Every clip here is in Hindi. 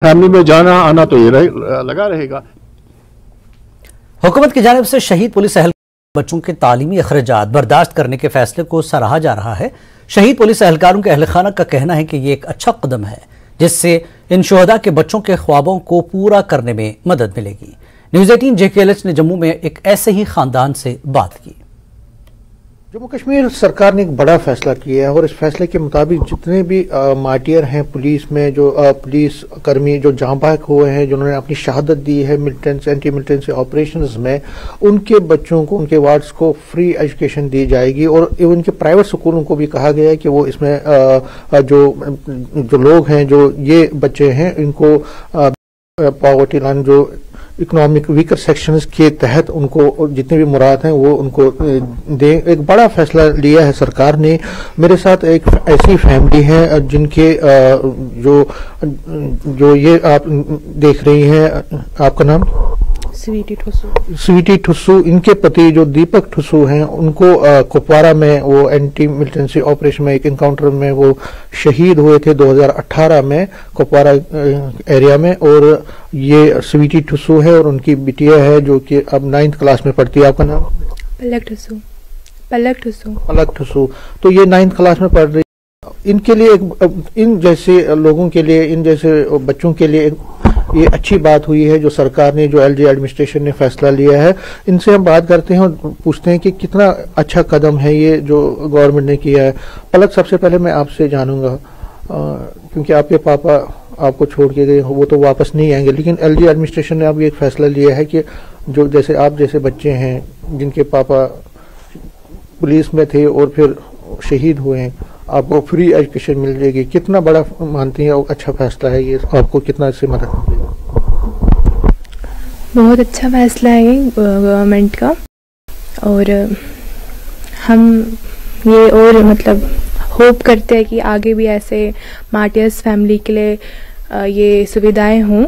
फैमिली में जाना आना तो ये लगा रहेगा। हुकूमत की जानिब से शहीद पुलिस एहलकार बच्चों के तालीमी अखराजात बर्दाश्त करने के फैसले को सराहा जा रहा है। शहीद पुलिस एहलकारों के अहल खाना का कहना है कि ये एक अच्छा कदम है जिससे इन शुहदा के बच्चों के ख्वाबों को पूरा करने में मदद मिलेगी। न्यूज़ 18 JKLH ने जम्मू में एक ऐसे ही खानदान से बात की। जम्मू कश्मीर सरकार ने एक बड़ा फैसला किया है और इस फैसले के मुताबिक जितने भी मार्टियर हैं पुलिस में, जो पुलिस कर्मी जो जाँ बाहक हुए हैं, जिन्होंने अपनी शहादत दी है मिलिटेंसी एंटी मिलिटेंसी ऑपरेशंस में, उनके बच्चों को, उनके वार्ड्स को फ्री एजुकेशन दी जाएगी। और उनके प्राइवेट स्कूलों को भी कहा गया है कि वो इसमें जो लोग हैं, जो ये बच्चे हैं, इनको पॉवर्टी लाइन, जो इकोनॉमिक वीकर सेक्शंस के तहत उनको जितने भी मुराद हैं वो उनको दें। एक बड़ा फैसला लिया है सरकार ने। मेरे साथ एक ऐसी फैमिली है जिनके जो ये आप देख रही हैं, आपका नाम? स्वीटी ठुस्सू। इनके पति जो दीपक ठुस्सू हैं, उनको कुपवारा में वो एंटी मिलिटेंसी ऑपरेशन में एक इनकाउंटर में वो शहीद हुए थे 2018 में कुपवारा एरिया में। और ये स्वीटी ठुस्सू है और उनकी बिटिया है जो कि अब 9th क्लास में पढ़ती है। आपका नाम? पलक ठुस्सू। तो ये 9th क्लास में पढ़ रही है। इनके लिए इन जैसे लोगों के लिए, इन जैसे बच्चों के लिए ये अच्छी बात हुई है जो सरकार ने, जो LG एडमिनिस्ट्रेशन ने फैसला लिया है। इनसे हम बात करते हैं और पूछते हैं कि कितना अच्छा कदम है ये जो गवर्नमेंट ने किया है। पलक, सबसे पहले मैं आपसे जानूंगा, क्योंकि आपके पापा आपको छोड़ के गए, वो तो वापस नहीं आएंगे, लेकिन LG एडमिनिस्ट्रेशन ने अब एक फैसला लिया है कि जो जैसे आप जैसे बच्चे हैं जिनके पापा पुलिस में थे और फिर शहीद हुए हैं, आपको फ्री एजुकेशन मिल जाएगी। कितना बड़ा मानती हैं और अच्छा फैसला है ये, आपको कितना इससे मदद मिलेगी? बहुत अच्छा फैसला है ये गवर्नमेंट का, और हम ये और मतलब होप करते हैं कि आगे भी ऐसे मार्टियर्स फैमिली के लिए ये सुविधाएं हों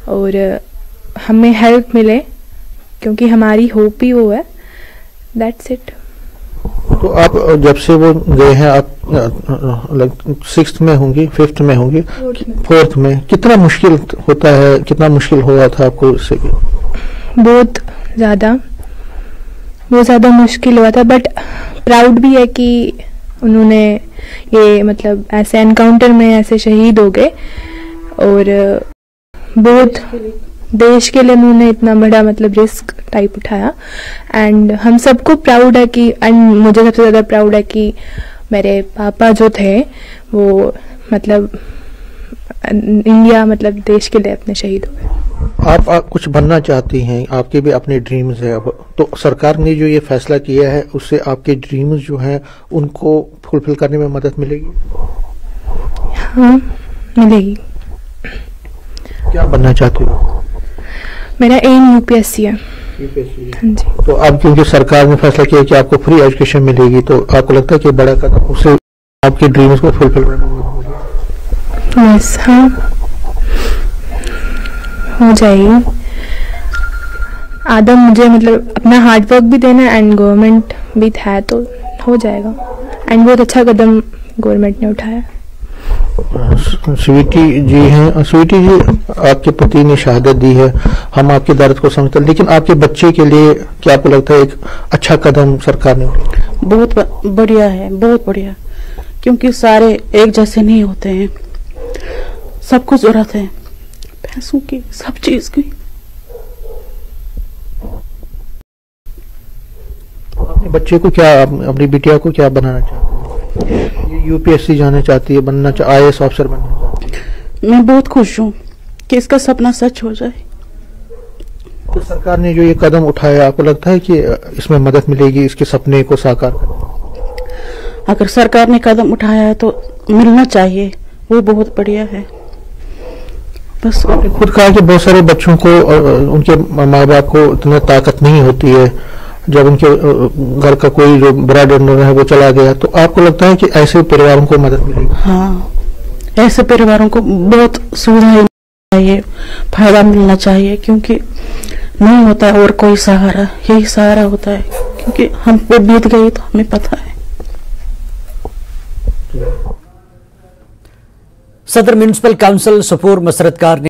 और हमें हेल्प मिले, क्योंकि हमारी होप ही वो है। That's it. तो आप जब से वो गए हैं, आप 6th में होंगी, 5th में होंगी, 4th में, कितना मुश्किल होता है, कितना मुश्किल हुआ था आपको इससे? बहुत ज़्यादा मुश्किल हुआ था, बट प्राउड भी है कि उन्होंने ये मतलब ऐसे एनकाउंटर में ऐसे शहीद हो गए और बहुत देश के लिए उन्होंने इतना बड़ा मतलब रिस्क टाइप उठाया। एंड हम सबको प्राउड है कि, एंड मुझे सबसे ज़्यादा प्राउड है कि मेरे पापा जो थे वो मतलब इंडिया मतलब देश के लिए अपने शहीद हुए। आप कुछ बनना चाहती हैं, आपके भी अपने ड्रीम्स है अब, तो सरकार ने जो ये फैसला किया है उससे आपके ड्रीम्स जो हैं उनको फुलफिल करने में मदद मिलेगी? हाँ, मिलेगी। क्या बनना चाहती हो? मेरा एम UPSC है। हाँ जी। तो अब क्योंकि सरकार ने फैसला किया कि आपको फ्री एजुकेशन मिलेगी, तो आपको लगता है कि बड़ा कदम, उससे आपके ड्रीम्स को फुलफिल करने में मदद मिलेगी? यस, हाँ, हो जाएगी। आदम मुझे मतलब अपना हार्डवर्क भी देना एंड गवर्नमेंट भी है तो हो जाएगा। एंड बहुत अच्छा कदम गवर्नमेंट ने उठाया। स्वीटी जी हैं, स्वीटी जी, आपके पति ने शहादत दी है, हम आपके दर्द को समझते हैं, लेकिन आपके बच्चे के लिए क्या आपको लगता है एक अच्छा कदम सरकार ने? बहुत बढ़िया है, बहुत बढ़िया, क्योंकि सारे एक जैसे नहीं होते हैं, सबको जरूरत है पैसों की, सब चीज की। अपने बच्चे को क्या, अपनी बिटिया को क्या बनाना चाहते हैं? ये UPSC जाना चाहती है, बनना IAS ऑफिसर बनना चाहती है। मैं बहुत खुश हूँ कि इसका सपना सच हो जाए। तो सरकार ने जो ये कदम उठाया, आपको लगता है कि इसमें मदद मिलेगी इसके सपने को साकार करने? अगर सरकार ने कदम उठाया है तो मिलना चाहिए, वो बहुत बढ़िया है। बस आपने खुद कहा कि बहुत सारे बच्चों को उनके माँ बाप को इतना ताकत नहीं होती है, जब उनके घर का कोई जो बड़ा डोनर है वो चला गया, तो आपको लगता है कि ऐसे परिवारों को मदद मिलेगी? हाँ, ऐसे परिवारों को बहुत सुविधाएं चाहिए, फायदा मिलना चाहिए, क्योंकि नहीं होता है और कोई सहारा, यही सहारा होता है, क्योंकि हम वो बीत गई तो हमें पता है। सदर म्यूनिसिपल काउंसिल सोपोर मसरतकार ने